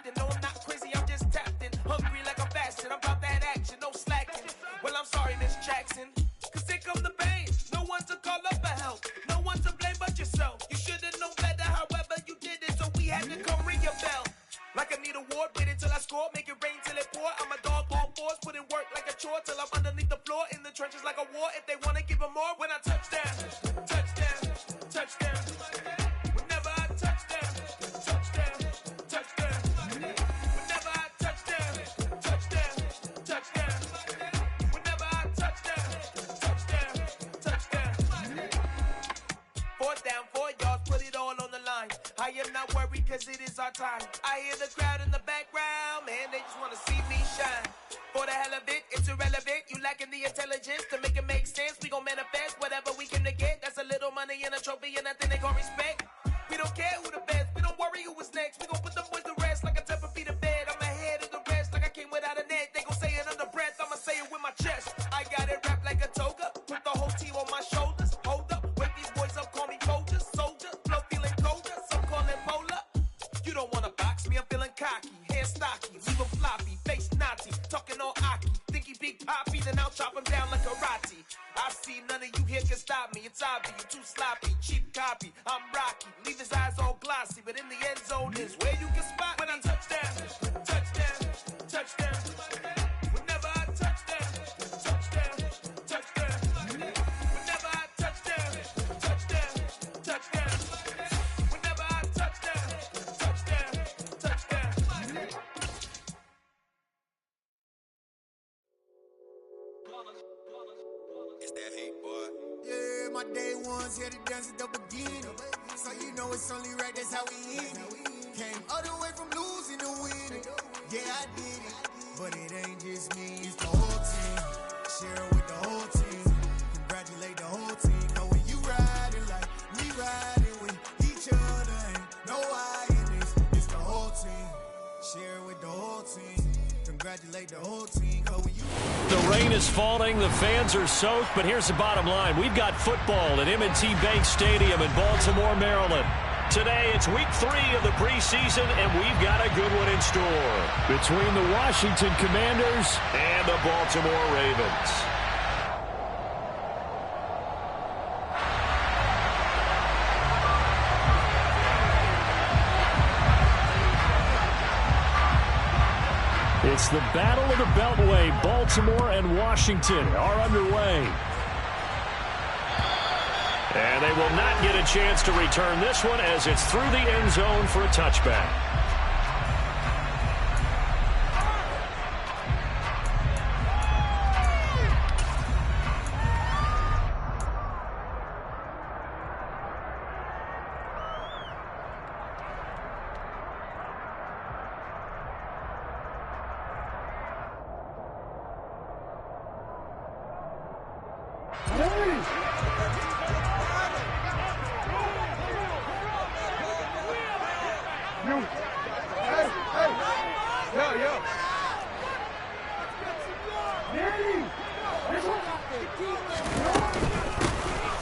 adapting. No, I'm not crazy, I'm just tapped in. Hungry like I'm fasting, I'm about that action, no slacking. Well, I'm sorry, Miss Jackson, cause here come the pain. No one to call up for help, no one to blame but yourself. You should've known better, however you did it, so we had to come ring your bell. Like I need a ward, wait until I score, make it rain till it pour. I'm a dog on force, put in work like a chore till I'm underneath the floor, in the trenches like a war. If they wanna give them more, when I touch down, touchdown, touchdown. Whenever I touch down, touchdown, touchdown. Whenever I touch down, touchdown, touchdown. Whenever I touch down, touchdown, touchdown. 4th down, 4 yards, put it all on the line. I am not worried cause it is our time. I hear the crowd in the background, man, they just wanna see me shine. For the hell of it, it's irrelevant. You lacking the intelligence to make it make sense. We gon' manifest whatever we came to get. That's a little money and a trophy and nothing they gon' respect. We don't care who the best, we don't worry who is next. We gon' put them boys to rest like a Tempur-Pedic bed. I'm ahead of the rest like I came without a net. They gon' say it under breath, I'ma say it with my chest. I got it wrapped like a toga, put the whole team on my shoulders. Hold up, wake these boys up, call me Folger, soldier. Flow feeling colder, some call it polar. You don't wanna box me, I'm feeling cocky. Hair stocky, leave him floppy, face naughty. Talking all aki, think he big poppy, then I'll chop him down like karate. I see none of you here can stop me. It's obvious, you too sloppy, cheap copy. I'm Rocky, leave his eyes all glossy, but in the end zone is where you can spot when I touch down, touchdown, touchdown. Whenever I touch down, touchdown, touchdown. Whenever I touch down, touchdown, touchdown. Whenever I touch down, touchdown, touchdown. It's that hate, boy. Yeah, my day ones here to dance at the beginning. So you know it's only right, that's how we end it. Came all the way from losing to winning. Yeah, I did it. But it ain't just me, it's the whole team. Share it with the whole team. Congratulate the whole team. Know when you riding like we riding with each other. Ain't no I in this, it's the whole team. Share it with the whole team. Congratulate the whole team. Know when you The rain is falling, the fans are soaked, but here's the bottom line. We've got football at M&T Bank Stadium in Baltimore, Maryland. Today, it's week 3 of the preseason, and we've got a good one in store between the Washington Commanders and the Baltimore Ravens. It's the Battle of the Beltway. Baltimore and Washington are underway. And they will not get a chance to return this one as it's through the end zone for a touchback.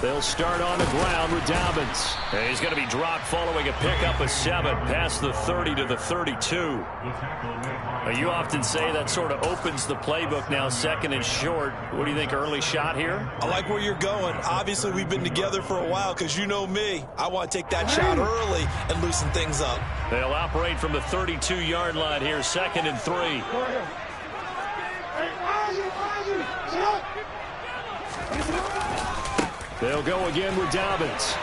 They'll start on the ground with Dobbins. And he's going to be dropped following a pickup of 7 past the 30 to the 32. You often say that sort of opens the playbook now, 2nd and short. What do you think, early shot here? I like where you're going. Obviously, we've been together for a while because you know me. I want to take that shot early and loosen things up. They'll operate from the 32-yard line here, 2nd and 3. They'll go again with Dobbins.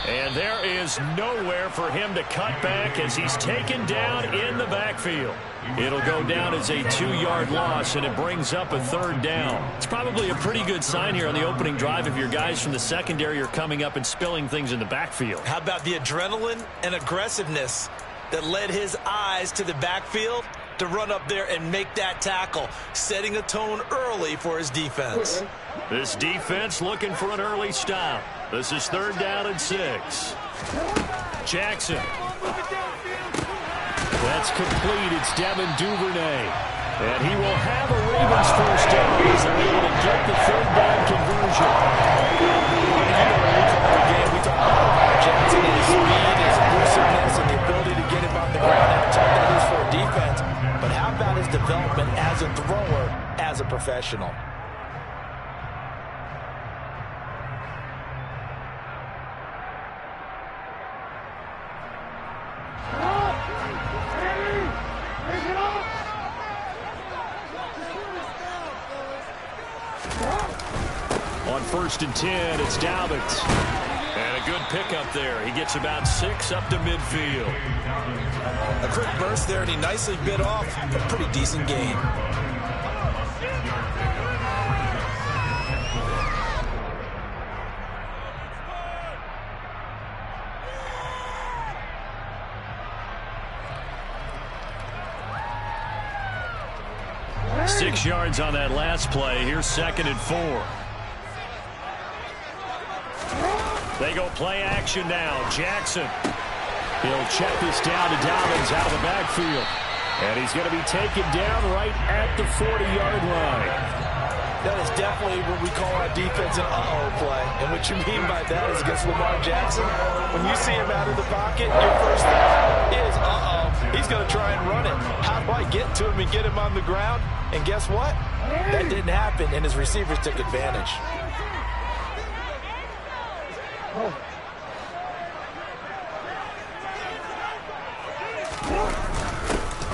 And there is nowhere for him to cut back as he's taken down in the backfield. It'll go down as a 2-yard loss, and it brings up a 3rd down. It's probably a pretty good sign here on the opening drive if your guys from the secondary are coming up and spilling things in the backfield. How about the adrenaline and aggressiveness that led his eyes to the backfield to run up there and make that tackle, setting a tone early for his defense. This defense looking for an early stop. This is 3rd down and 6. Jackson. That's complete. It's Devin Duvernay. And he will have a Ravens first down as they're able to get the 3rd down conversion. Again, we talk about Jackson and his speed, his elusiveness, and the ability to get professional. On 1st and 10, it's Dobbins. And a good pickup there. He gets about 6 up to midfield. A quick burst there, and he nicely bit off a pretty decent gain. Six yards on that last play. Here's 2nd and 4. They go play action now. Jackson. He'll check this down to Dobbins out of the backfield. And he's going to be taken down right at the 40-yard line. That is definitely what we call our defense an uh-oh play. And what you mean by that is against Lamar Jackson, when you see him out of the pocket, your first thought is, uh-oh, he's going to try and run it. How do I get to him and get him on the ground? And guess what? That didn't happen, and his receivers took advantage.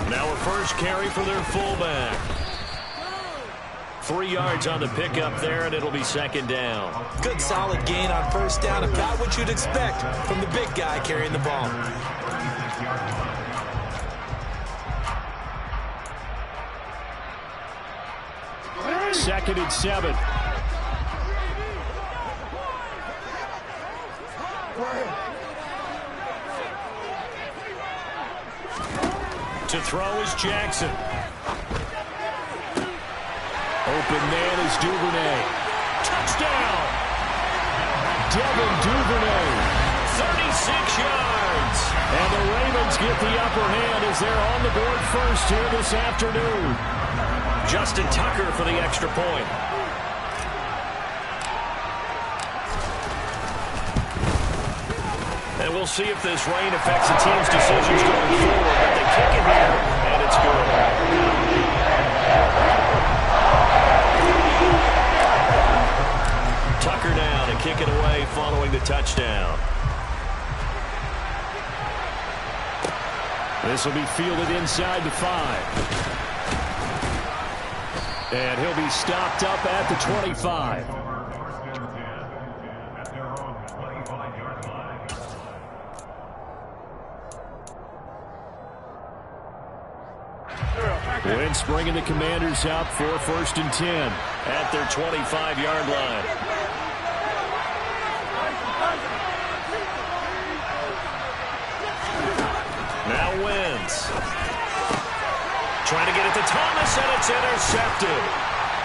Now a first carry for their fullback. 3 yards on the pickup there, and it'll be 2nd down. Good solid gain on 1st down, about what you'd expect from the big guy carrying the ball. Second and 7. To throw is Jackson. Open man is Duvernay. Touchdown! Devin Duvernay. 36 yards. And the Ravens get the upper hand as they're on the board first here this afternoon. Justin Tucker for the extra point. And we'll see if this rain affects the team's decisions going forward. But they kick it here, and it's good. Tucker now to kick it away following the touchdown. This will be fielded inside the 5. And he'll be stopped up at the 25. Wentz bringing the Commanders out for 1st and 10 at their 25-yard line. Now Wentz. Trying to get it to Thomas, and it's intercepted.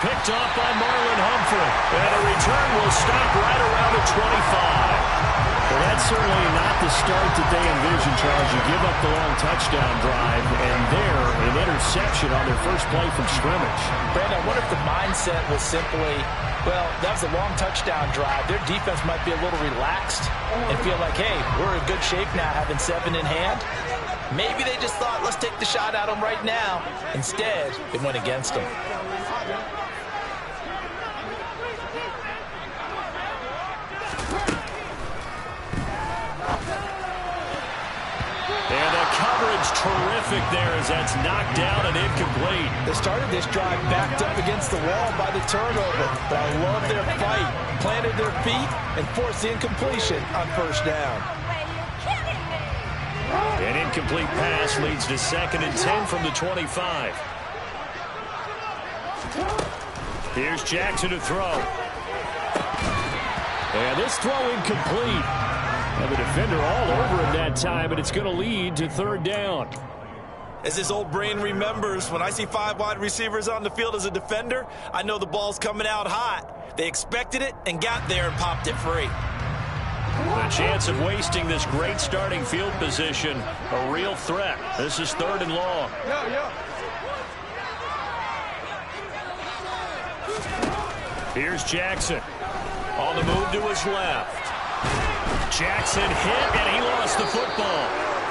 Picked off by Marlon Humphrey. And a return will stop right around the 25. Well, that's certainly not the start that they envisioned, Charles. You give up the long touchdown drive, and there, an interception on their first play from scrimmage. Brandon, I wonder if the mindset was simply, well, that was a long touchdown drive. Their defense might be a little relaxed and feel like, hey, we're in good shape now having 7 in hand. Maybe they just thought, let's take the shot at them right now. Instead, it went against them. And the coverage terrific there as that's knocked down and incomplete. They started this drive backed up against the wall by the turnover, but I love their fight. Planted their feet and forced the incompletion on 1st down. An incomplete pass leads to 2nd and 10 from the 25. Here's Jackson to throw. And this throw incomplete. And the defender all over him that time, and it's going to lead to 3rd down. As his old brain remembers, when I see 5 wide receivers on the field as a defender, I know the ball's coming out hot. They expected it and got there and popped it free. The chance of wasting this great starting field position, a real threat. This is 3rd and long. Here's Jackson. On the move to his left. Jackson hit, and he lost the football.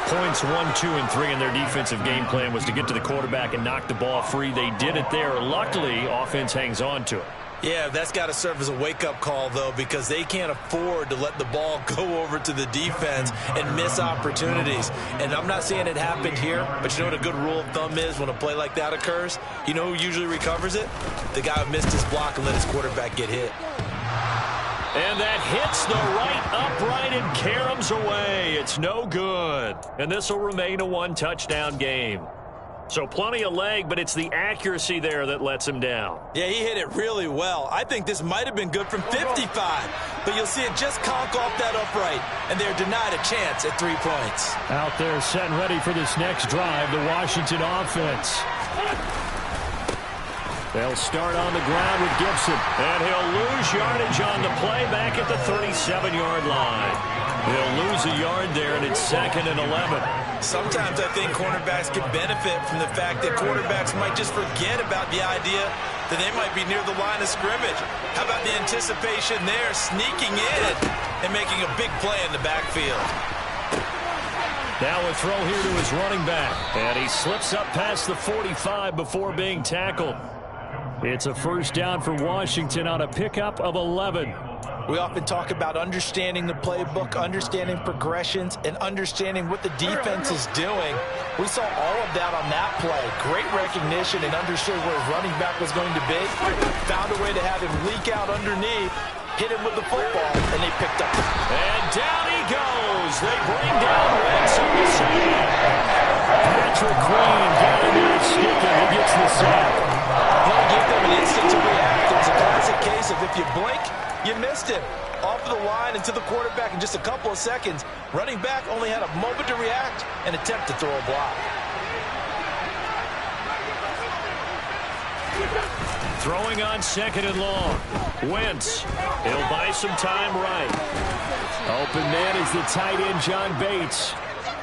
Points 1, 2, and 3 in their defensive game plan was to get to the quarterback and knock the ball free. They did it there. Luckily, offense hangs on to it. Yeah, that's got to serve as a wake-up call, though, because they can't afford to let the ball go over to the defense and miss opportunities. And I'm not saying it happened here, but you know what a good rule of thumb is when a play like that occurs? You know who usually recovers it? The guy who missed his block and let his quarterback get hit. And that hits the right upright and caroms away. It's no good. And this will remain a one-touchdown game. So plenty of leg, but it's the accuracy there that lets him down. Yeah, he hit it really well. I think this might have been good from 55. But you'll see it just conk off that upright, and they're denied a chance at 3 points. Out there set and ready for this next drive, the Washington offense. They'll start on the ground with Gibson, and he'll lose yardage on the play back at the 37-yard line. He'll lose a yard there, and it's 2nd and 11. Sometimes I think cornerbacks can benefit from the fact that quarterbacks might just forget about the idea that they might be near the line of scrimmage. How about the anticipation there, sneaking in and making a big play in the backfield? Now a throw here to his running back, and he slips up past the 45 before being tackled. It's a first down for Washington on a pickup of 11. We often talk about understanding the playbook, understanding progressions, and understanding what the defense is doing. We saw all of that on that play. Great recognition and understood where his running back was going to be. Found a way to have him leak out underneath, hit him with the football, and they picked up. And down he goes. They bring down Wentz on the sack. Patrick Queen got him there skipping. He gets the sack. He'll give them an instant to react. It's a classic case of if you blink, you missed him. Off of the line and to the quarterback in just a couple of seconds. Running back only had a moment to react and attempt to throw a block. Throwing on 2nd and long. Wentz. He'll buy some time right. Open man is the tight end, John Bates.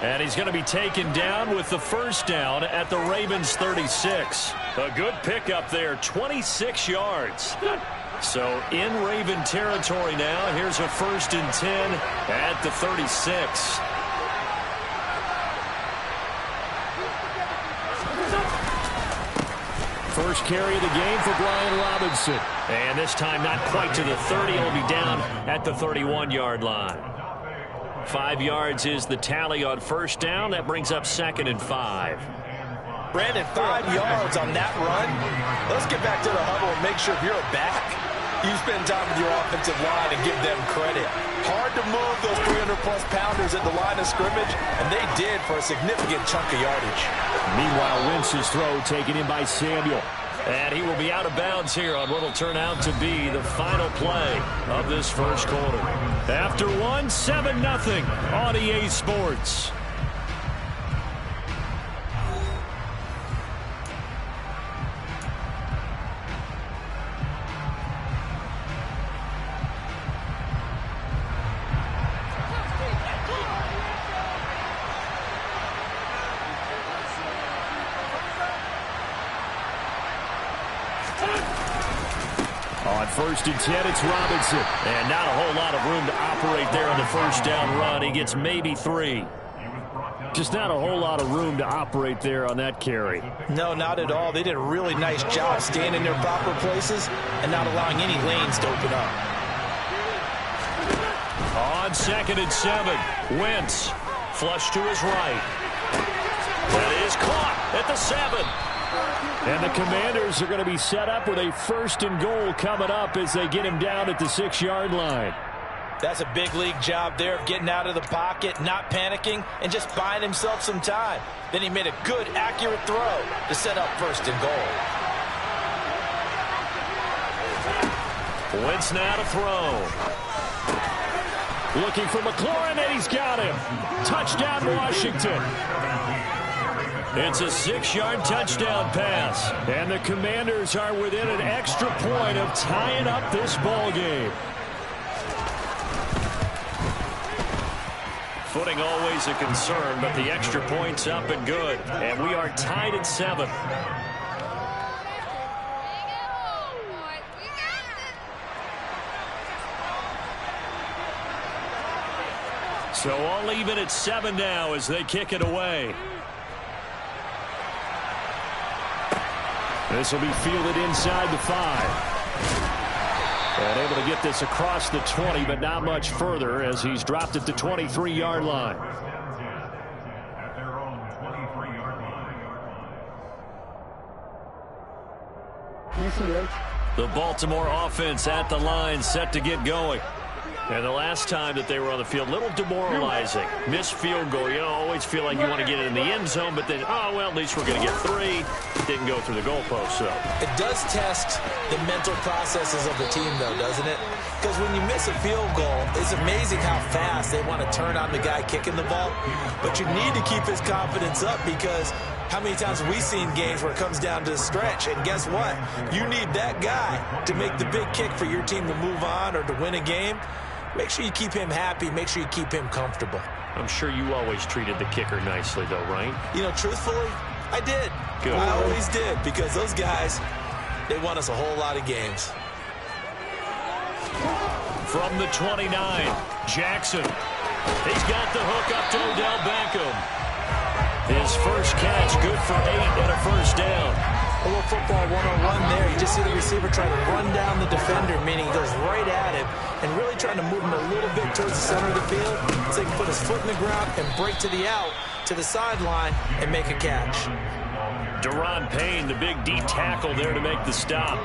And he's going to be taken down with the first down at the Ravens 36. A good pickup there, 26 yards. So in Raven territory now, here's a 1st and 10 at the 36. First carry of the game for Brian Robinson. And this time not quite to the 30. He'll be down at the 31-yard line. 5 yards is the tally on first down. That brings up 2nd and 5. Brandon, 5 yards on that run. Let's get back to the huddle and make sure if you're a back, you spend time with your offensive line and give them credit. Hard to move those 300-plus pounders at the line of scrimmage, and they did for a significant chunk of yardage. Meanwhile, Wentz's throw taken in by Samuel. And he will be out of bounds here on what will turn out to be the final play of this first quarter. After 1, 7-0 on EA Sports. On 1st and 10, it's Robinson. And not a whole lot of room to operate there on the first down run. He gets maybe 3. Just not a whole lot of room to operate there on that carry. No, not at all. They did a really nice job staying in their proper places and not allowing any lanes to open up. On 2nd and 7, Wentz flush to his right. That is caught at the 7. And the Commanders are going to be set up with a 1st and goal coming up as they get him down at the 6-yard line. That's a big league job there of getting out of the pocket, not panicking, and just buying himself some time. Then he made a good, accurate throw to set up 1st and goal. Wentz now to throw. Looking for McLaurin, and he's got him. Touchdown, Washington. It's a 6-yard touchdown pass. And the Commanders are within an extra point of tying up this ball game. Footing always a concern, but the extra point's up and good. And we are tied at 7. So all even at 7 now as they kick it away. This will be fielded inside the 5. And able to get this across the 20, but not much further as he's dropped at the 23-yard line. The Baltimore offense at the line, set to get going. And the last time that they were on the field, a little demoralizing. Missed field goal. You always feel like you want to get it in the end zone, but then, oh, well, at least we're going to get 3. Didn't go through the goalpost, so. It does test the mental processes of the team, though, doesn't it? Because when you miss a field goal, it's amazing how fast they want to turn on the guy kicking the ball. But you need to keep his confidence up because how many times have we seen games where it comes down to the stretch? And guess what? You need that guy to make the big kick for your team to move on or to win a game. Make sure you keep him happy. Make sure you keep him comfortable. I'm sure you always treated the kicker nicely, though, right? You know, truthfully, I did. Good. I always did because those guys, they won us a whole lot of games. From the 29, Jackson. He's got the hook up to Odell Beckham. His first catch, good for 8 and a first down. A little football 101 there. You just see the receiver trying to run down the defender, meaning he goes right at him and really trying to move him a little bit towards the center of the field so he can put his foot in the ground and break to the out, to the sideline, and make a catch. Deron Payne, the big D tackle there to make the stop.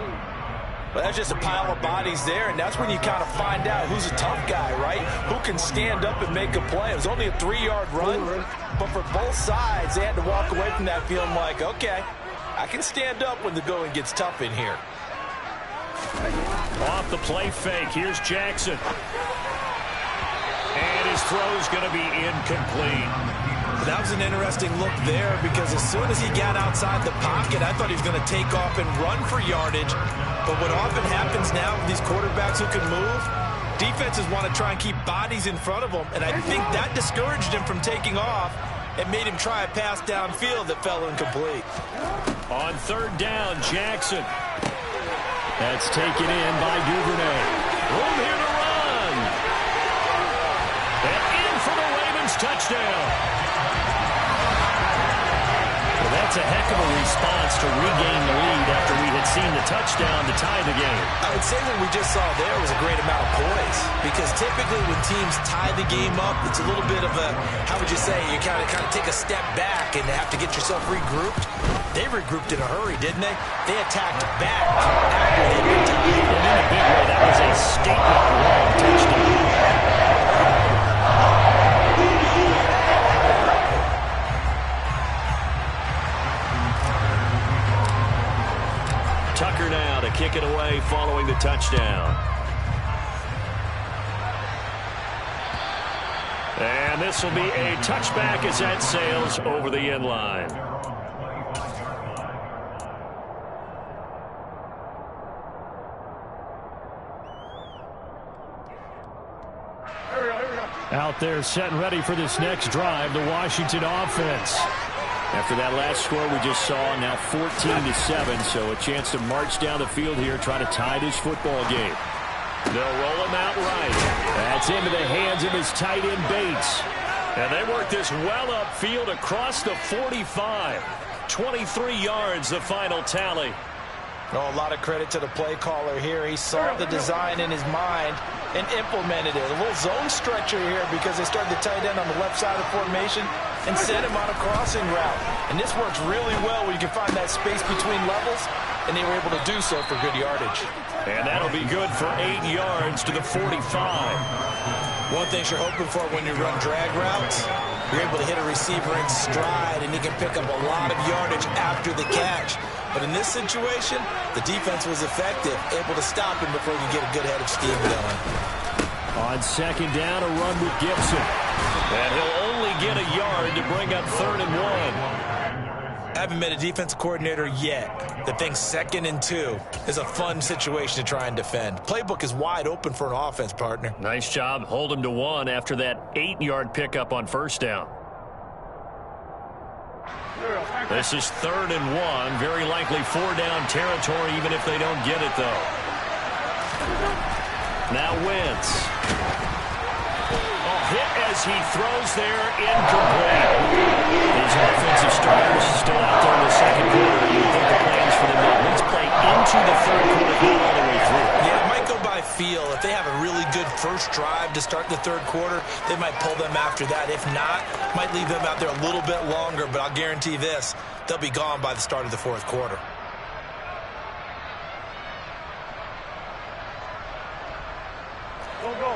But that's just a pile of bodies there, and that's when you kind of find out who's a tough guy, right? Who can stand up and make a play. It was only a 3-yard run, but for both sides, they had to walk away from that feeling like, okay, I can stand up when the going gets tough in here. Off the play fake, here's Jackson. And his throw's going to be incomplete. That was an interesting look there because as soon as he got outside the pocket, I thought he was going to take off and run for yardage. But what often happens now with these quarterbacks who can move, defenses want to try and keep bodies in front of them. And I think that discouraged him from taking off and made him try a pass downfield that fell incomplete. On 3rd down, Jackson. That's taken in by Duvernay. Room here to run. And in for the Ravens touchdown. That's a heck of a response to regain the lead after we had seen the touchdown to tie the game. I would say what we just saw there was a great amount of poise because typically when teams tie the game up, it's a little bit of a, how would you say, you kind of take a step back and have to get yourself regrouped. They regrouped in a hurry, didn't they? They attacked back after they were tied. And in a big way, that was a statement-long touchdown. Tucker now to kick it away following the touchdown. And this will be a touchback as that sails over the end line. Out there set and ready for this next drive, the Washington offense. After that last score we just saw, now 14-7, so a chance to march down the field here, try to tie this football game. They'll roll him out right. That's into the hands of his tight end, Bates. And they work this well upfield across the 45. 23 yards, the final tally. Oh, a lot of credit to the play caller here. He saw the design in his mind and implemented it. A little zone stretcher here because they started the tight end on the left side of the formation and sent him on a crossing route. And this works really well when you can find that space between levels, and they were able to do so for good yardage. And that'll be good for 8 yards to the 45. One thing you're hoping for when you run drag routes, you're able to hit a receiver in stride, and he can pick up a lot of yardage after the catch. But in this situation, the defense was effective, able to stop him before you get a good head of steam going. On 2nd down, a run with Gibson. And he'll only get a yard to bring up 3rd and 1. I haven't met a defensive coordinator yet that thinks 2nd and 2 is a fun situation to try and defend. Playbook is wide open for an offense, partner. Nice job. Hold him to 1 after that 8-yard pickup on 1st down. This is 3rd and 1. Very likely 4-down territory, even if they don't get it, though. Now Wentz. Oh, hit as as he throws there, incomplete. These offensive starters still out there in the second quarter. You think the plans for them now, let's play into the third quarter, go all the way through. Yeah, it might go by feel. If they have a really good first drive to start the third quarter, they might pull them after that. If not, might leave them out there a little bit longer, but I'll guarantee this, they'll be gone by the start of the fourth quarter. Go.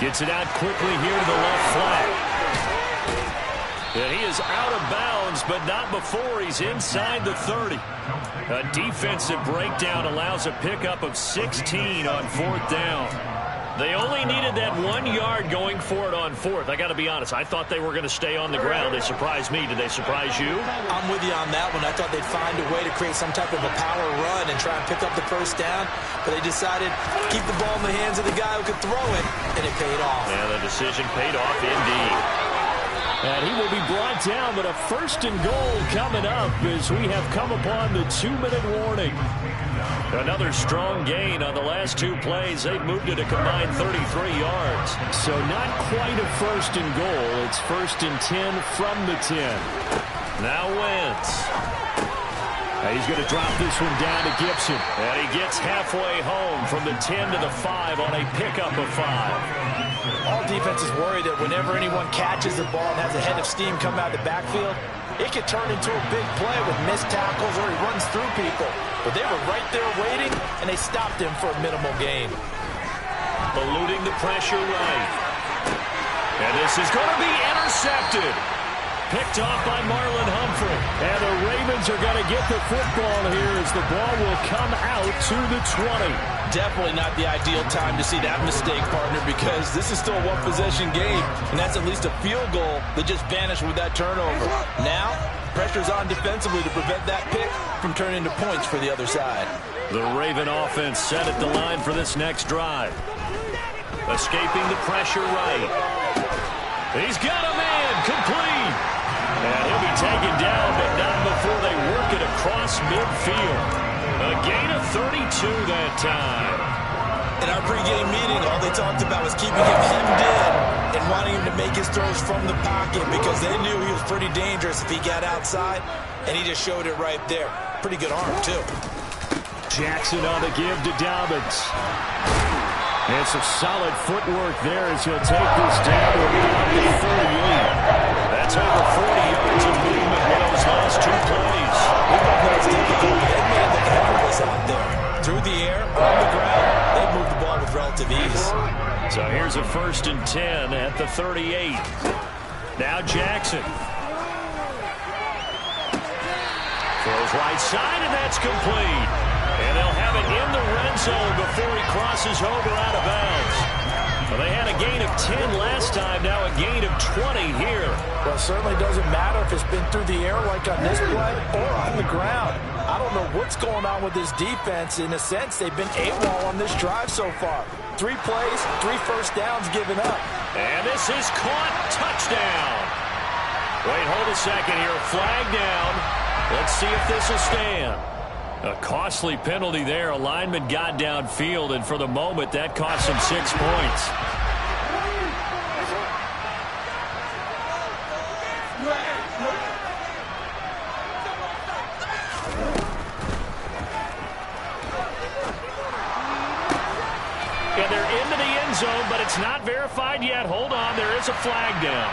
Gets it out quickly here to the left flank. And he is out of bounds, but not before he's inside the 30. A defensive breakdown allows a pickup of 16 on fourth down. They only needed that 1 yard going for it on fourth. I got to be honest, I thought they were going to stay on the ground. They surprised me. Did they surprise you? I'm with you on that one. I thought they'd find a way to create some type of a power run and try and pick up the first down, but they decided to keep the ball in the hands of the guy who could throw it, and it paid off. Yeah, the decision paid off indeed. And he will be brought down, but a first and goal coming up as we have come upon the 2-minute warning. Another strong gain on the last two plays. They've moved it a combined 33 yards. So not quite a first and goal. It's first and 10 from the 10. Now Wentz. He's going to drop this one down to Gibson. And he gets halfway home from the 10 to the 5 on a pickup of 5. All defenses worry that whenever anyone catches the ball and has a head of steam coming out of the backfield, it could turn into a big play with missed tackles or he runs through people. But they were right there waiting, and they stopped him for a minimal gain. Eluding the pressure right. And this is going to be intercepted. Picked off by Marlon Humphrey. And the Ravens are going to get the football here as the ball will come out to the 20. Definitely not the ideal time to see that mistake, partner, because this is still a one-possession game, and that's at least a field goal that just vanished with that turnover. Now, pressure's on defensively to prevent that pick from turning into points for the other side. The Raven offense set at the line for this next drive. Escaping the pressure right. He's got a man, complete. And he'll be taken down, but not before they work it across midfield. A gain of 32 that time. In our pregame meeting, all they talked about was keeping him hemmed in and wanting him to make his throws from the pocket because they knew he was pretty dangerous if he got outside, and he just showed it right there. Pretty good arm, too. Jackson on the give to Dobbins. And some solid footwork there as he'll take this down to about 38. That's over 40 yards of movement in those last two plays. We both know it's typical. They made the effortless out there. Through the air, on the ground, they moved the ball with relative ease. So here's a first and 10 at the 38. Now Jackson. Throws right side, and that's complete. And they'll have it in the red zone before he crosses over out of bounds. Well, they had a gain of 10 last time, now a gain of 20 here. Well, it certainly doesn't matter if it's been through the air like on this play or on the ground. I don't know what's going on with this defense. In a sense, they've been AWOL on this drive so far. 3 plays, 3 first downs given up. And this is caught. Touchdown. Wait, hold a second here. Flag down. Let's see if this will stand. A costly penalty there. A lineman got downfield, and for the moment, that cost him 6 points. And they're into the end zone, but it's not verified yet. Hold on, there is a flag down.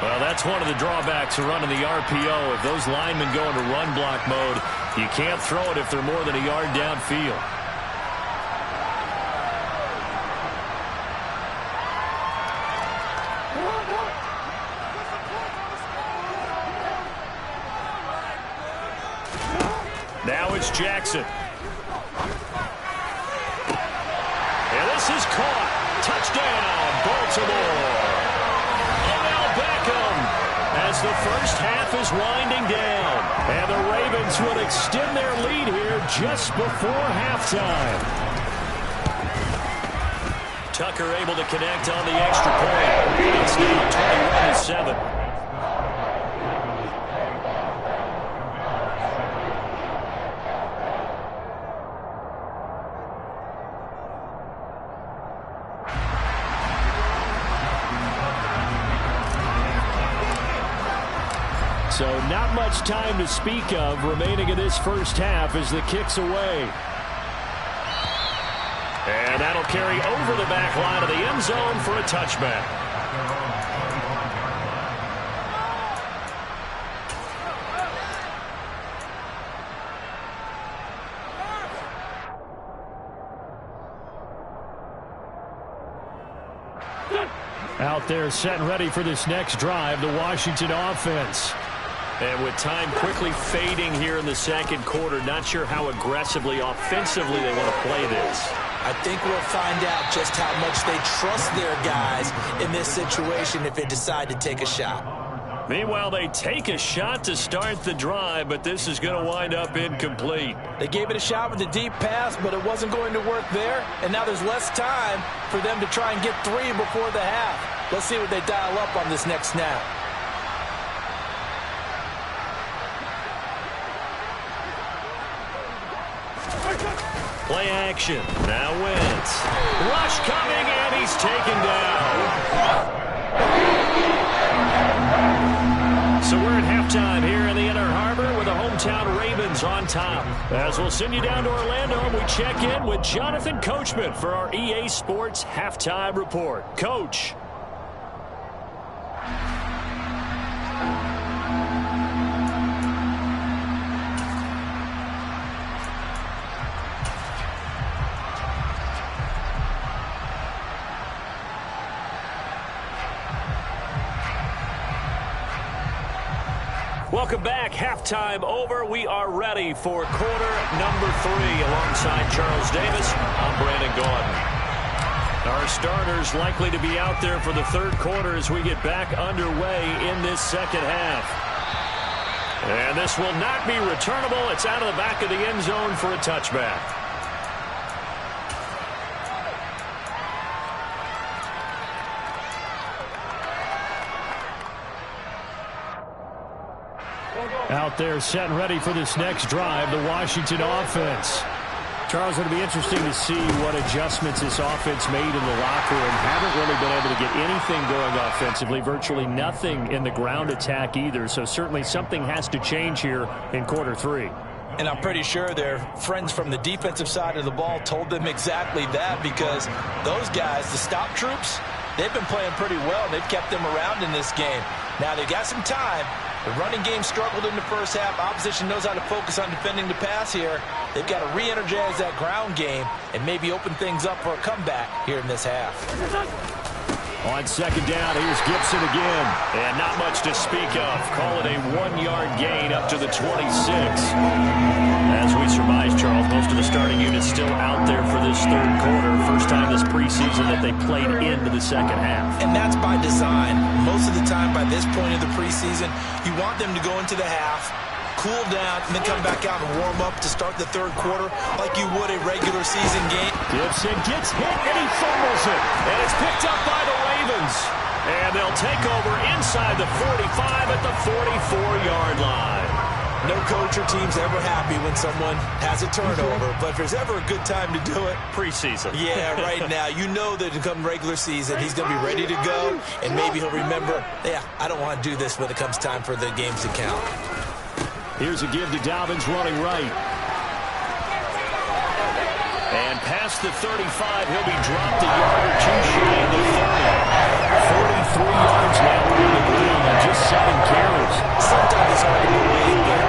Well, that's one of the drawbacks of running the RPO. If those linemen go into run block mode, you can't throw it if they're more than a yard downfield. Now it's Jackson. And this is caught. Touchdown, Baltimore. Odell Beckham as the first half is winding down. And the Ravens will extend their lead here just before halftime. Tucker able to connect on the extra point. It's now 21-7. So not much time to speak of remaining in this first half as the kick's away. And that'll carry over the back line of the end zone for a touchback. Out there set and ready for this next drive, the Washington offense. And with time quickly fading here in the second quarter, not sure how aggressively, offensively they want to play this. I think we'll find out just how much they trust their guys in this situation if they decide to take a shot. Meanwhile, they take a shot to start the drive, but this is going to wind up incomplete. They gave it a shot with a deep pass, but it wasn't going to work there. And now there's less time for them to try and get 3 before the half. Let's see what they dial up on this next snap. Play action. Now Wentz. Rush coming, and he's taken down. So we're at halftime here in the Inner Harbor with the hometown Ravens on top. As we'll send you down to Orlando, we check in with Jonathan Coachman for our EA Sports Halftime Report. Coach. Welcome back. Halftime over. We are ready for quarter number 3. Alongside Charles Davis, I'm Brandon Gaudin. Our starters likely to be out there for the third quarter as we get back underway in this second half. And this will not be returnable. It's out of the back of the end zone for a touchback. Out there set and ready for this next drive, the Washington offense. Charles, it'll be interesting to see what adjustments this offense made in the locker room. Haven't really been able to get anything going offensively, virtually nothing in the ground attack either. So certainly something has to change here in quarter 3. And I'm pretty sure their friends from the defensive side of the ball told them exactly that, because those guys, the stop troops, they've been playing pretty well. They've kept them around in this game. Now they've got some time. The running game struggled in the first half. Opposition knows how to focus on defending the pass here. They've got to re-energize that ground game and maybe open things up for a comeback here in this half. On second down, here's Gibson again. And not much to speak of. Call it a 1-yard gain up to the 26. As we surmise, Charles, most of the starting units still out there for this third quarter. First time this preseason that they played into the second half. And that's by design. Most of the time by this point of the preseason, you want them to go into the half, cool down, and then come back out and warm up to start the third quarter like you would a regular season game. Gibson gets hit and he fumbles it. And it's picked up by the Ravens. And they'll take over inside the 45 at the 44-yard line. No coach or team's ever happy when someone has a turnover, but if there's ever a good time to do it, preseason. Yeah, right now. You know that to come regular season, he's going to be ready to go, and maybe he'll remember, yeah, I don't want to do this when it comes time for the games to count. Here's a give to Dobbins running right. And past the 35, he'll be dropped a yard or two shy of the 30. 43 yards now on the ground on just 7 carries. Sometimes it's hard to believe, but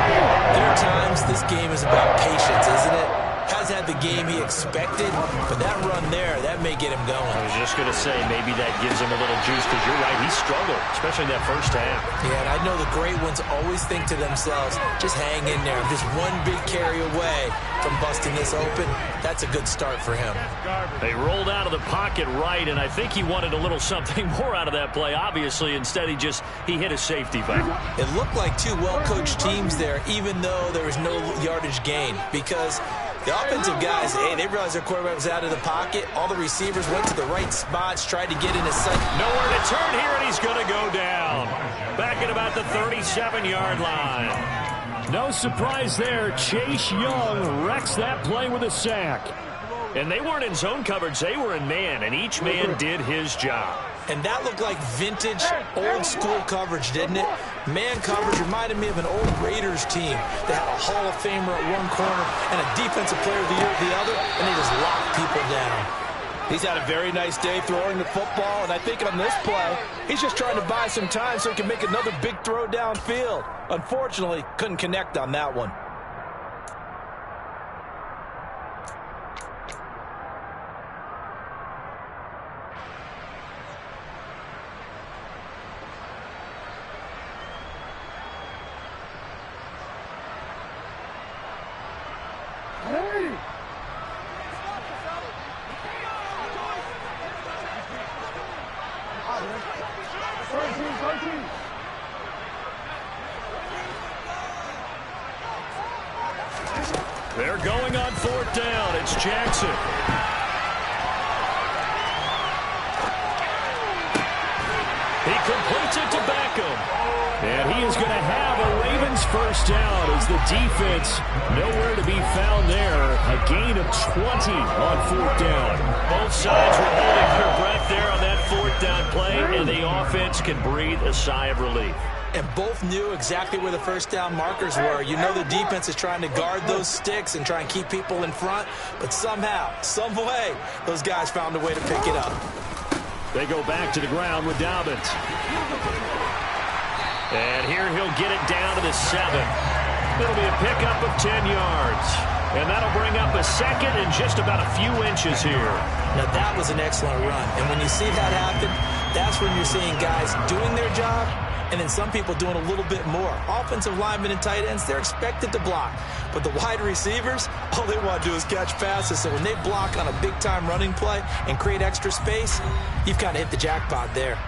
there are times this game is about patience, isn't it? Hasn't had the game he expected, but that run there, that may get him going. I was just going to say, maybe that gives him a little juice, because you're right, he struggled, especially in that first half. Yeah, and I know the great ones always think to themselves, just hang in there. I'm just one big carry away from busting this open. That's a good start for him. They rolled out of the pocket right, and I think he wanted a little something more out of that play, obviously. Instead, he hit a safety back. It looked like 2 well-coached teams there, even though there was no yardage gain, because the offensive guys, hey, they realized their quarterback was out of the pocket. All the receivers went to the right spots, tried to get in his sight. Nowhere to turn here, and he's going to go down. Back at about the 37-yard line. No surprise there. Chase Young wrecks that play with a sack. And they weren't in zone coverage. They were in man, and each man did his job. And that looked like vintage, old-school coverage, didn't it? Man coverage reminded me of an old Raiders team that had a Hall of Famer at one corner and a Defensive Player of the Year at the other, and they just locked people down. He's had a very nice day throwing the football, and I think on this play, he's just trying to buy some time so he can make another big throw downfield. Unfortunately, couldn't connect on that one. They're going on 4th down. It's Jackson. He completes it to Beckham. And he is going to have a Ravens first down as the defense nowhere to be found there. A gain of 20 on 4th down. Both sides were holding their breath there on that 4th down play, and the offense can breathe a sigh of relief. And both knew exactly where the first down markers were. You know the defense is trying to guard those sticks and try and keep people in front, but somehow, some way, those guys found a way to pick it up. They go back to the ground with Dobbins. And here he'll get it down to the 7. It'll be a pickup of 10 yards. And that'll bring up a second and just about a few inches here. Now that was an excellent run. And when you see that happen, that's when you're seeing guys doing their job and then some people doing a little bit more. Offensive linemen and tight ends, they're expected to block. But the wide receivers, all they want to do is catch passes. So when they block on a big-time running play and create extra space, you've kind of hit the jackpot there.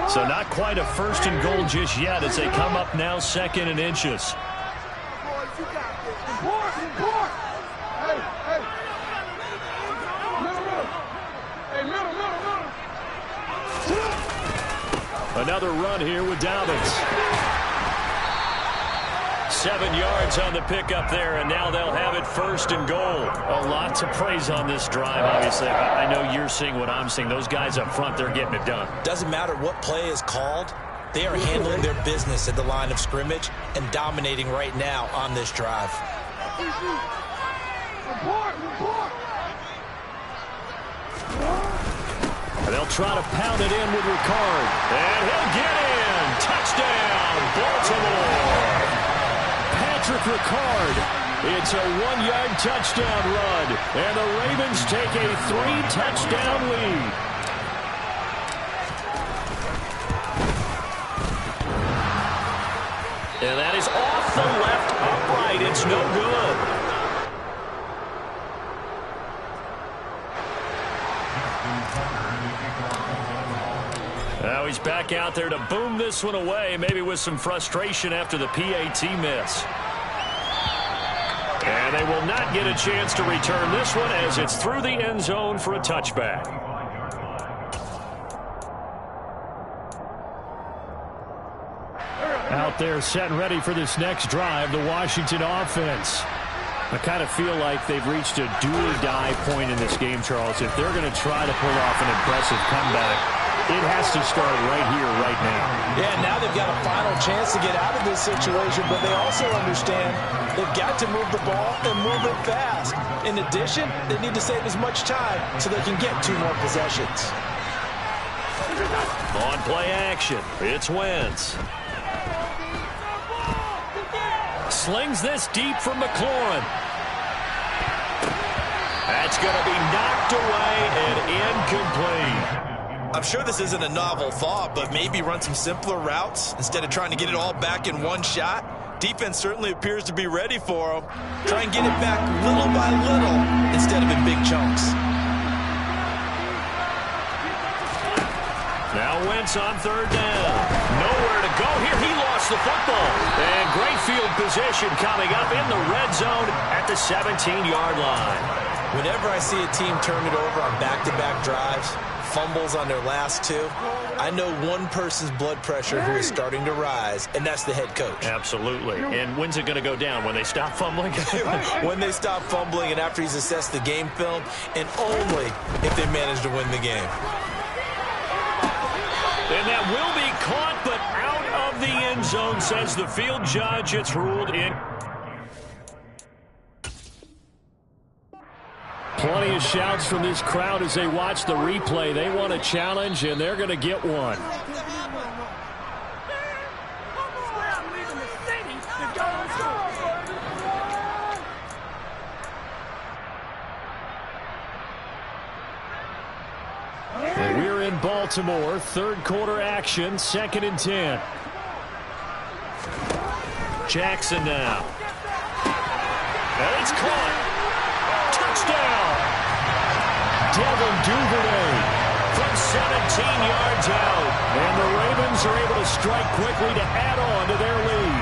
So not quite a 1st and goal just yet as they come up now 2nd and inches. Another run here with Dobbins. 7 yards on the pickup there, and now they'll have it 1st and goal. A lot to praise on this drive, obviously. I know you're seeing what I'm seeing. Those guys up front, they're getting it done. Doesn't matter what play is called. They are handling their business at the line of scrimmage and dominating right now on this drive. They'll try to pound it in with Ricard. And he'll get in. Touchdown, Baltimore. Patrick Ricard. It's a 1-yard touchdown run. And the Ravens take a 3-touchdown lead. And that is off the left upright. It's no good. Now he's back out there to boom this one away, maybe with some frustration after the PAT miss. And they will not get a chance to return this one as it's through the end zone for a touchback. Out there set and ready for this next drive, the Washington offense. I kind of feel like they've reached a do-or-die point in this game, Charles. If they're going to try to pull off an impressive comeback, it has to start right here, right now. Yeah, now they've got a final chance to get out of this situation, but they also understand they've got to move the ball and move it fast. In addition, they need to save as much time so they can get 2 more possessions. On play action, it's Wentz. Slings this deep from McLaurin. That's going to be knocked away and incomplete. I'm sure this isn't a novel thought, but maybe run some simpler routes instead of trying to get it all back in one shot. Defense certainly appears to be ready for them. Try and get it back little by little instead of in big chunks. Now Wentz on 3rd down. Nowhere to go here. He lost the football. And great field position coming up in the red zone at the 17-yard line. Whenever I see a team turn it over on back-to-back drives, fumbles on their last two, I know one person's blood pressure who is starting to rise, and that's the head coach. Absolutely. And when's it going to go down? When they stop fumbling? When they stop fumbling and after he's assessed the game film, and only if they manage to win the game. And that will be caught, but out of the end zone, says the field judge. It's ruled in. Plenty of shouts from this crowd as they watch the replay. They want a challenge, and they're going to get one. And we're in Baltimore. Third quarter action, 2nd and 10. Jackson now. And it's caught. Touchdown. Devin Duvernay from 17 yards out. And the Ravens are able to strike quickly to add on to their lead.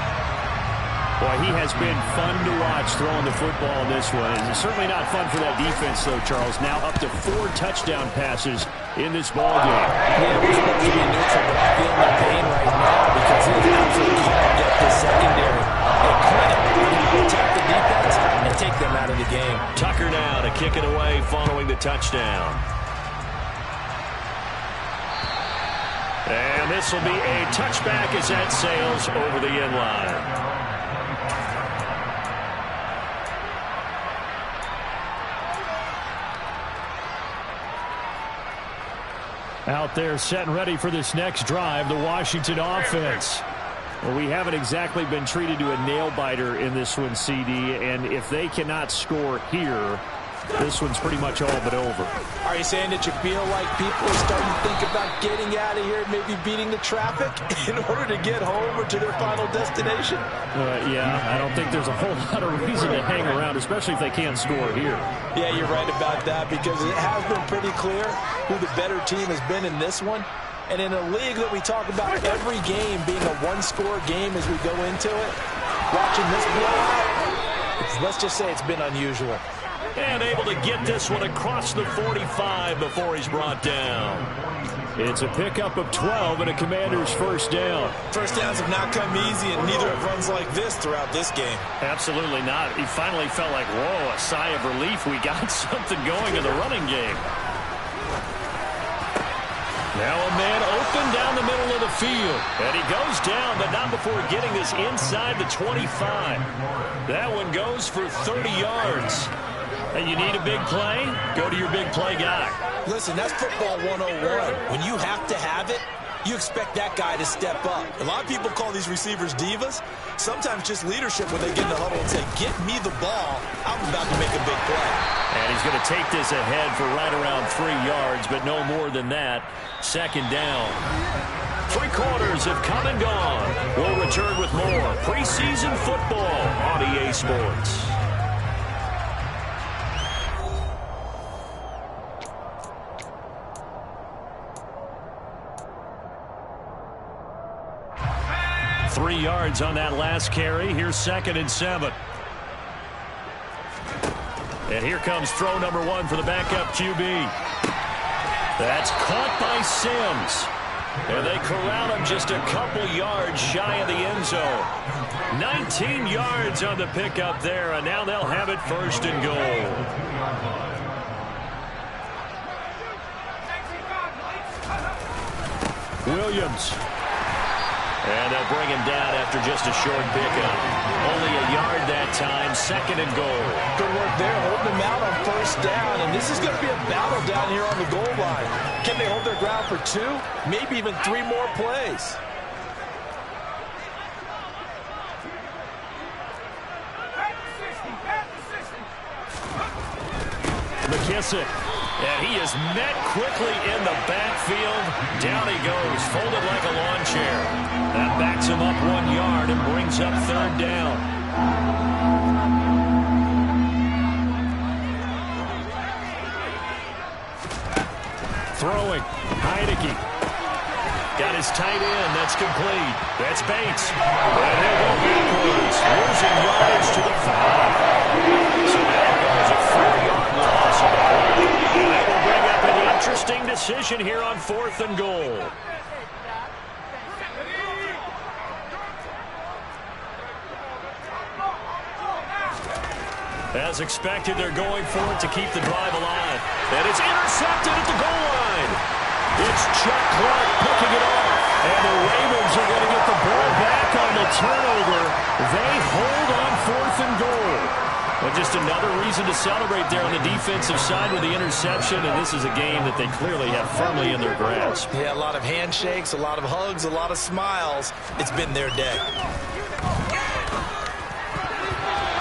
Boy, he has been fun to watch throwing the football in this one. It's certainly not fun for that defense, though, Charles. Now up to 4 touchdown passes in this ballgame. Yeah, we're supposed to be neutral, but I'm feeling the pain right now because it is absolutely hard to get the secondary a credit to attack the defense and take them out of the game. Tucker now to kick it away following the touchdown. And this will be a touchback as that sails over the end line. Out there set and ready for this next drive, the Washington offense. Well, we haven't exactly been treated to a nail-biter in this one, CD, and if they cannot score here, this one's pretty much all but over. Are you saying that you feel like people are starting to think about getting out of here, maybe beating the traffic in order to get home or to their final destination? Yeah, I don't think there's a whole lot of reason to hang around, especially if they can't score here. Yeah, you're right about that because it has been pretty clear who the better team has been in this one. And in a league that we talk about every game being a one-score game as we go into it, watching this blowout, let's just say it's been unusual. And able to get this one across the 45 before he's brought down. It's a pickup of 12 and a Commander's first down. First downs have not come easy, and neither have runs like this throughout this game. Absolutely not. He finally felt like, whoa, a sigh of relief. We got something going in the running game. Now a man open down the middle of the field. And he goes down, but not before getting this inside the 25. That one goes for 30 yards. And you need a big play? Go to your big play guy. Listen, that's football 101. When you have to have it, you expect that guy to step up. A lot of people call these receivers divas. Sometimes just leadership when they get in the huddle and say, get me the ball. I'm about to make a big play. And he's going to take this ahead for right around 3 yards, but no more than that. Second down. 3 quarters have come and gone. We'll return with more preseason football on EA Sports. Three yards on that last carry. Here's 2nd and 7. And here comes throw number 1 for the backup QB. That's caught by Sims. And they corral him just a couple yards shy of the end zone. 19 yards on the pickup there, and now they'll have it 1st and goal. Williams. And they'll bring him down after just a short pickup. Only a yard that time, 2nd and goal. Good work there, holding him out on 1st down. And this is going to be a battle down here on the goal line. Can they hold their ground for 2, maybe even 3 more plays? McKissick. And he is met quickly in the backfield. Down he goes, folded like a lawn chair. That backs him up 1 yard and brings up 3rd down. Throwing. Heineke. Got his tight end. That's complete. That's Bates. And he'll go backwards. Losing yards to the 5. So now there's a 4-yard loss. Interesting decision here on 4th and goal. As expected, they're going for it to keep the drive alive. And it's intercepted at the goal line. It's Chuck Clark picking it off. And the Ravens are going to get the ball back on the turnover. They hold on 4th and goal. But just another reason to celebrate there on the defensive side with the interception. And this is a game that they clearly have firmly in their grasp. Yeah, a lot of handshakes, a lot of hugs, a lot of smiles. It's been their day.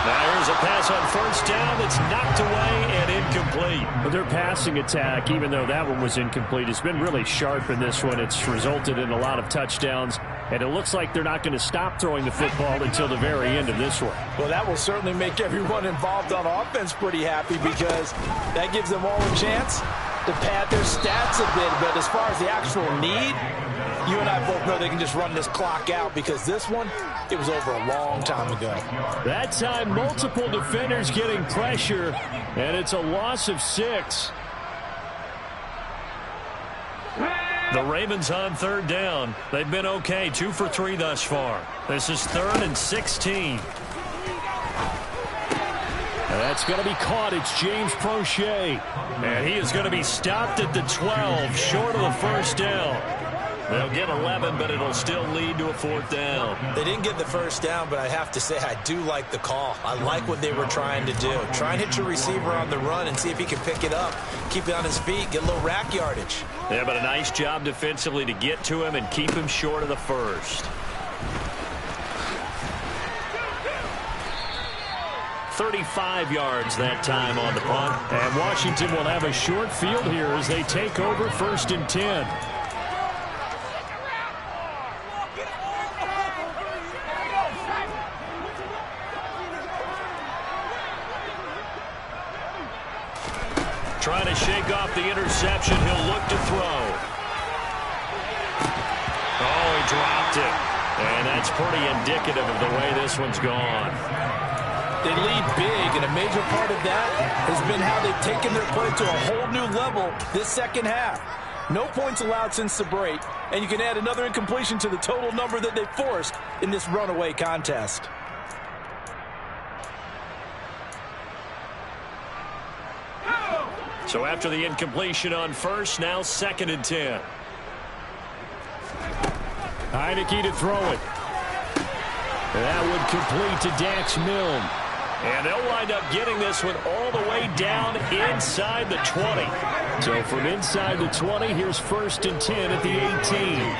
Now here's a pass on 1st down that's knocked away and incomplete. But their passing attack, even though that one was incomplete, has been really sharp in this one. It's resulted in a lot of touchdowns, and it looks like they're not going to stop throwing the football until the very end of this one. Well, that will certainly make everyone involved on offense pretty happy because that gives them all a chance to pad their stats a bit. But as far as the actual need, you and I both know they can just run this clock out because this one, it was over a long time ago. That time, multiple defenders getting pressure, and it's a loss of 6. The Ravens on 3rd down. They've been okay, 2 for 3 thus far. This is 3rd and 16. That's going to be caught. It's James Prochet. And he is going to be stopped at the 12, short of the 1st down. They'll get 11, but it'll still lead to a 4th down. They didn't get the 1st down, but I have to say I do like the call. I like what they were trying to do. Try and hit your receiver on the run and see if he can pick it up, keep it on his feet, get a little rack yardage. Yeah, but a nice job defensively to get to him and keep him short of the 1st. 35 yards that time on the punt. And Washington will have a short field here as they take over 1st and 10. Trying to shake off the interception. He'll look to throw. Oh, he dropped it. And that's pretty indicative of the way this one's gone. They lead big, and a major part of that has been how they've taken their play to a whole new level this second half. No points allowed since the break, and you can add another incompletion to the total number that they forced in this runaway contest. So after the incompletion on 1st, now 2nd and 10. Heineke to throw it. That would complete to Dax Milne. And they'll wind up getting this one all the way down inside the 20. So from inside the 20, here's 1st and 10 at the 18.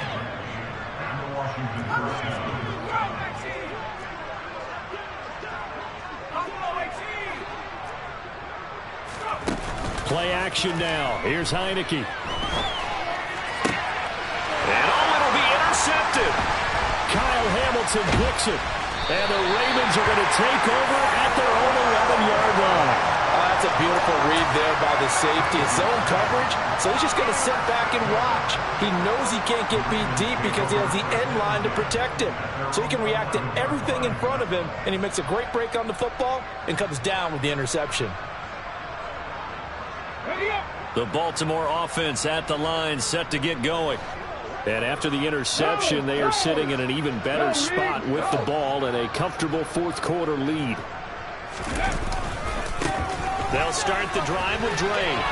Play action now. Here's Heineke. And it'll be intercepted. Kyle Hamilton picks it. And the Ravens are going to take over at their own 11-yard line. That's a beautiful read there by the safety. It's zone coverage, so he's just going to sit back and watch. He knows he can't get beat deep because he has the end line to protect him. So he can react to everything in front of him, and he makes a great break on the football and comes down with the interception. The Baltimore offense at the line, set to get going. And after the interception, they are sitting in an even better spot with the ball and a comfortable 4th quarter lead. They'll start the drive with Drake.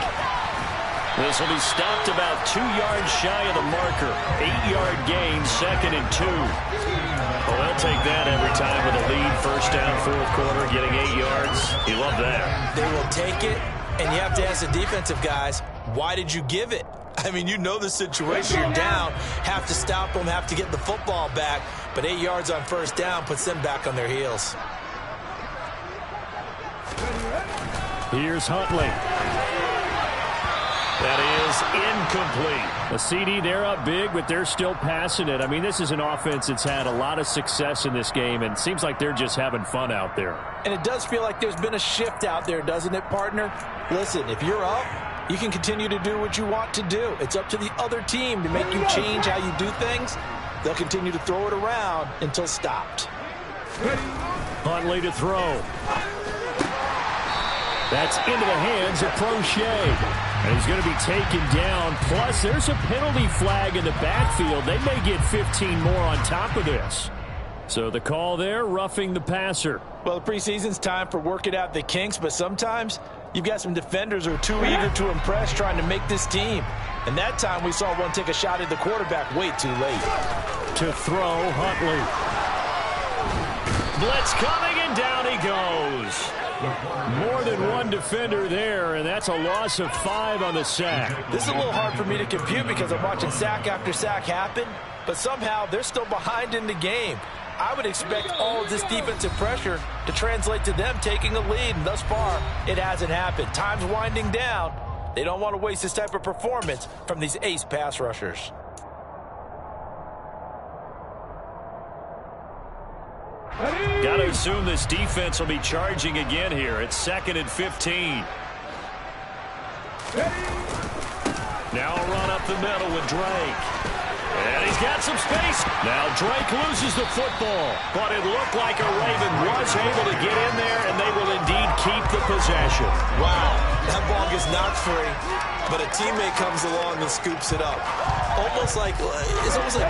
This will be stopped about 2 yards shy of the marker. 8-yard gain, 2nd and 2. Well, they'll take that every time with a lead. 1st down, 4th quarter, getting 8 yards. You love that. They will take it, and you have to ask the defensive guys, why did you give it? I mean, you know the situation. You're down, have to stop them, have to get the football back. But 8 yards on 1st down puts them back on their heels. Here's Huntley. That is incomplete. A CD, they're up big, but they're still passing it. I mean, this is an offense that's had a lot of success in this game, and it seems like they're just having fun out there. And it does feel like there's been a shift out there, doesn't it, partner? Listen, if you're up, you can continue to do what you want to do. It's up to the other team to make you change how you do things. They'll continue to throw it around until stopped. Huntley to throw. That's into the hands of Prochet. And he's going to be taken down. Plus, there's a penalty flag in the backfield. They may get 15 more on top of this. So the call there, roughing the passer. Well, the preseason's time for working out the kinks, but sometimes you've got some defenders who are too eager to impress, trying to make this team. And that time we saw one take a shot at the quarterback way too late. To throw, Huntley. Blitz coming, and down he goes. More than one defender there, and that's a loss of 5 on the sack. This is a little hard for me to compute because I'm watching sack after sack happen, but somehow they're still behind in the game. I would expect all of this defensive pressure to translate to them taking a lead, and thus far, it hasn't happened. Time's winding down. They don't want to waste this type of performance from these ace pass rushers. Got to assume this defense will be charging again here. It's 2nd and 15. Now a run up the middle with Drake. And he's got some space. Now Drake loses the football. But it looked like a Raven was able to get in there, and they will indeed keep the possession. Wow, that ball gets knocked free, but a teammate comes along and scoops it up. It's almost like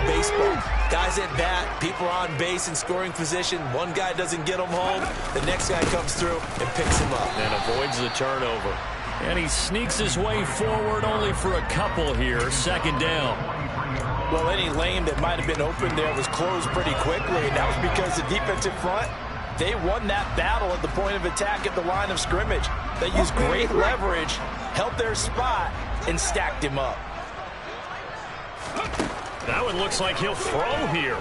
baseball. Guys at bat, people are on base in scoring position. One guy doesn't get him home. The next guy comes through and picks him up. And avoids the turnover. And he sneaks his way forward only for a couple here. 2nd down. Well, any lane that might have been open there was closed pretty quickly, and that was because the defensive front, they won that battle at the point of attack at the line of scrimmage. They used great leverage, held their spot, and stacked him up. That one looks like he'll throw here.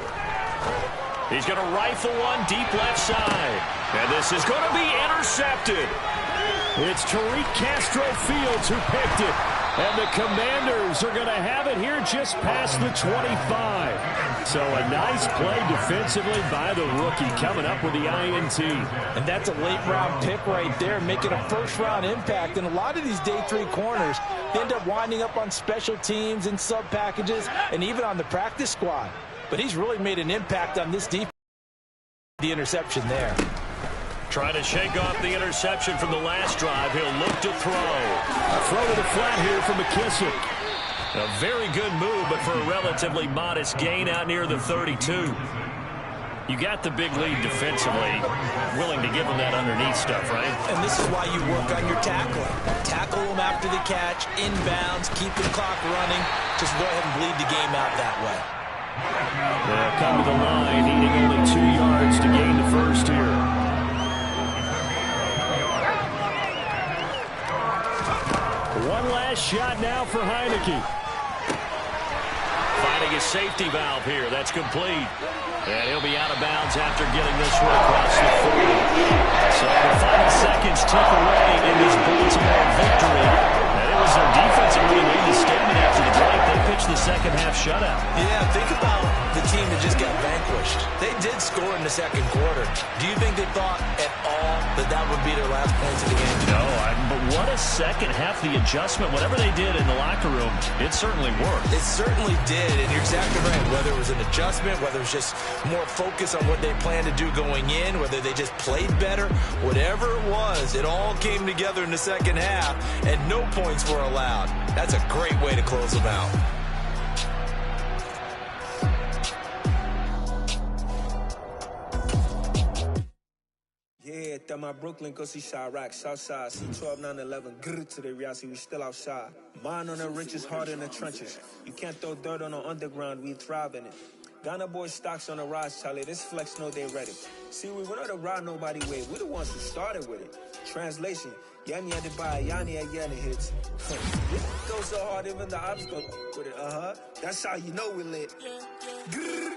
He's going to rifle one deep left side. And this is going to be intercepted. It's Tariq Castro Fields who picked it. And the Commanders are going to have it here just past the 25. So a nice play defensively by the rookie coming up with the INT. And that's a late-round pick right there, making a first-round impact. And a lot of these day 3 corners, they end up winding up on special teams and sub-packages and even on the practice squad. But he's really made an impact on this defense. The interception there. Trying to shake off the interception from the last drive. He'll look to throw. A throw to the flat here for McKissick. A very good move, but for a relatively modest gain out near the 32. You got the big lead defensively. Willing to give them that underneath stuff, right? And this is why you work on your tackling. Tackle them after the catch, inbounds, keep the clock running. Just go ahead and bleed the game out that way. They'll come to the line, needing only 2 yards to gain the first here. One last shot now for Heineke. Finding his safety valve here. That's complete. And he'll be out of bounds after getting this one across the 40. So the final seconds tick away in this Baltimore victory. And it was their defense that really made the statement after the break. They pitched the second half shutout. Yeah, think about the team that just got vanquished. They did score in the second quarter. Do you think they thought at all that would be their last points of the game? No, but what a second half. The adjustment, whatever they did in the locker room, it certainly worked. It certainly did, and you're exactly right. Whether it was an adjustment, whether it was just more focus on what they planned to do going in, whether they just played better, whatever it was, it all came together in the second half, and no points were allowed. That's a great way to close them out. Yeah, that my Brooklyn, go see Chirac, Southside, C12, 911, grr to the reality, we still outside. Mine on the riches, hard in the trenches. You can't throw dirt on the underground, we thrive in it. Ghana boys stocks on the rise, Charlie, this flex know they ready. See, we went on the ride nobody way, we the ones who started with it. Translation, Yami had to buy Yanni at Yanni hits. Go so hard, even the ops go with it, That's how you know we lit. Grr,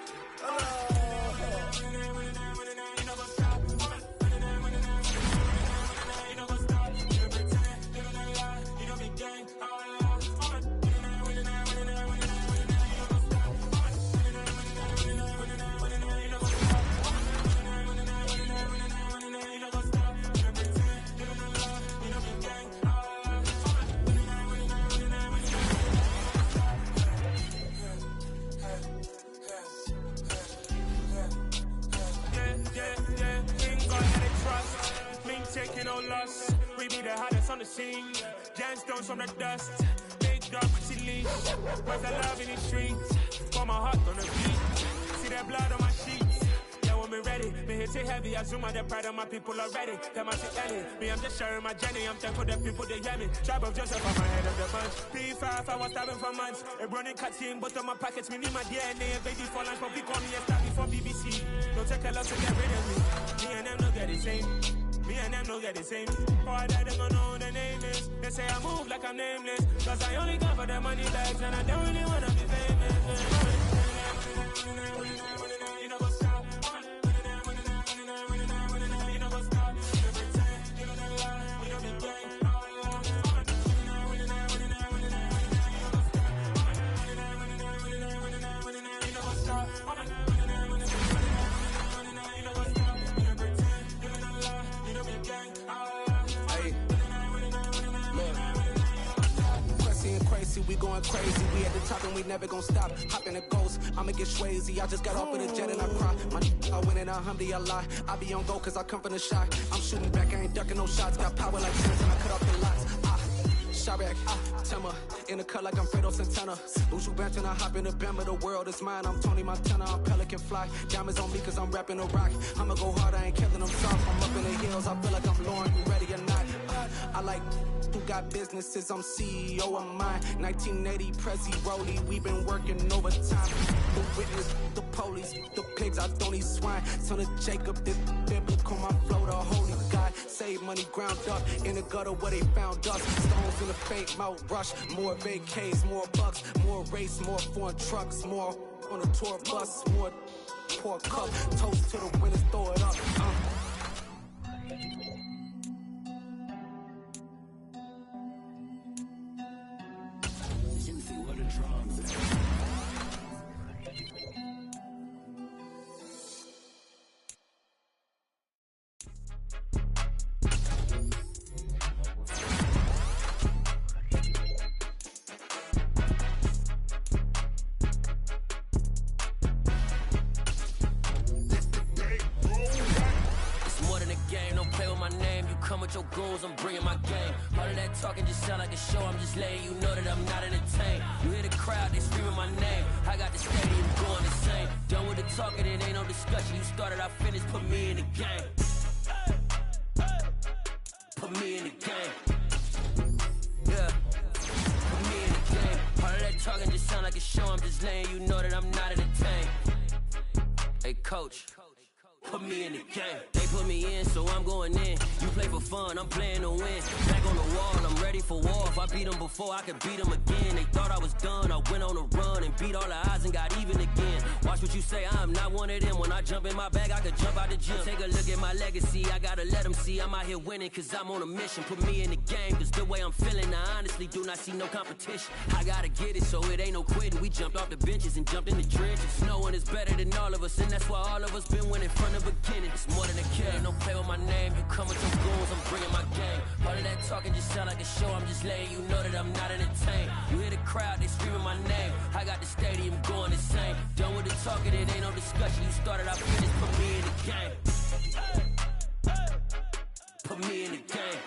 on the scene. Gemstones from the dust. Big dog, pretty leash. Where's the love in the streets? For my heart on the beat. See that blood on my sheets. Yeah, when me ready, me hit it heavy. I zoom out the pride of my people already. Them I see Ellie. Me, I'm just sharing my journey. I'm thankful the people they hear me. Tribe of Joseph on my head of the bunch. P5, I was starving for months. A running cut in, but on my pockets, me need my DNA. Baby for lunch, but we call me a star before BBC. Don't take a lot to get rid of me. Me and them don't get the same. Me and them don't get the same. All that they gonna know the name is. They say I move like I'm nameless. Cause I only come for the money bags and I don't really wanna be famous. You know what's up? You know what's up? You pretend, you know that lie, you know the game. You know what's up? We going crazy, we at the top and we never gonna stop. Hop in a ghost, I'ma get Swayze. I just got off of the jet and I cry. I win in a Humvee, I lie. I be on go cause I come from the shot. I'm shooting back, I ain't ducking no shots. Got power like sense and I cut off the lots. Shot back, Timmer, in the cut like I'm Fredo Santana. Usual bench and I hop in the Bama, the world is mine. I'm Tony Montana, I'm Pelican Fly. Diamonds on me cause I'm rapping a rock. I'ma go hard, I ain't killing them soft. I'm up in the hills, I feel like I'm Lauren, you ready or not? I like who got businesses, I'm CEO of mine. 1980 Prezi Rollie, we been working overtime. The witness, the police, the pigs, I don't eat swine. Son of Jacob, this biblical, my flow, the holy God. Save money ground up in the gutter where they found us. Stones in the paint, mouth rush. More vacays, more bucks, more race, more foreign trucks, more on a tour bus, more poor cup. Toast to the winners, throw it up. Your goals, I'm bringing my game. All of that talking just sound like a show. I'm just letting you know that I'm not entertained. You hear the crowd, they screaming my name. I got the stadium going insane. Done with the talking, it ain't no discussion. You started, I finished, put me in the game. Put me in the game. Yeah. Put me in the game. All of that talking just sound like a show. I'm just letting you know that I'm not entertained. Hey, coach. Put me in the game. They put me in, so I'm going in. You play for fun, I'm playing to win. Back on the wall, I'm ready for war. If I beat them before, I could beat them again. They thought I was done, I went on a run and beat all the odds and got even again. Watch what you say, I'm not one of them. When I jump in my bag, I could jump out the gym. Take a look at my legacy, I gotta let them see I'm out here winning, cause I'm on a mission. Put me in the game, cause the way I'm feeling, I honestly do not see no competition. I gotta get it, so it ain't no quitting. We jumped off the benches and jumped in the trenches. No one is better than all of us, and that's why all of us been winning from the beginning. It's more than a game, don't play with my name. You come with your goons, I'm bringing my game. All of that talking just sound like a show. I'm just letting you know that I'm not entertained. You hear the crowd, they screaming my name. I got the stadium going insane. Done with the talking, it ain't no discussion. You started, I finished, put me in the game. Put me in the game.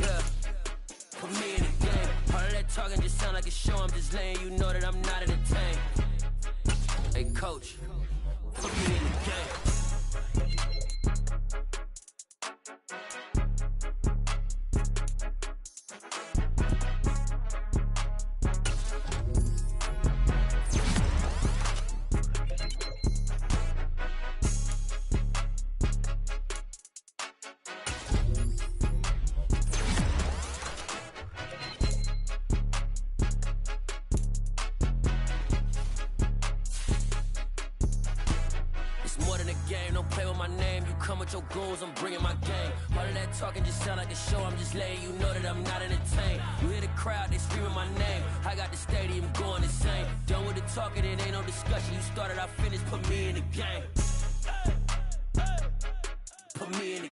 Yeah. Put me in the game. All of that talking just sound like a show. I'm just letting you know that I'm not entertained. Hey, coach. Put me in the game. Your goals, I'm bringing my game. All of that talking just sound like a show. I'm just letting you know that I'm not entertained. You hear the crowd, they screaming my name. I got the stadium going insane. Done with the talking, it ain't no discussion. You started, I finished, put me in the game. Put me in the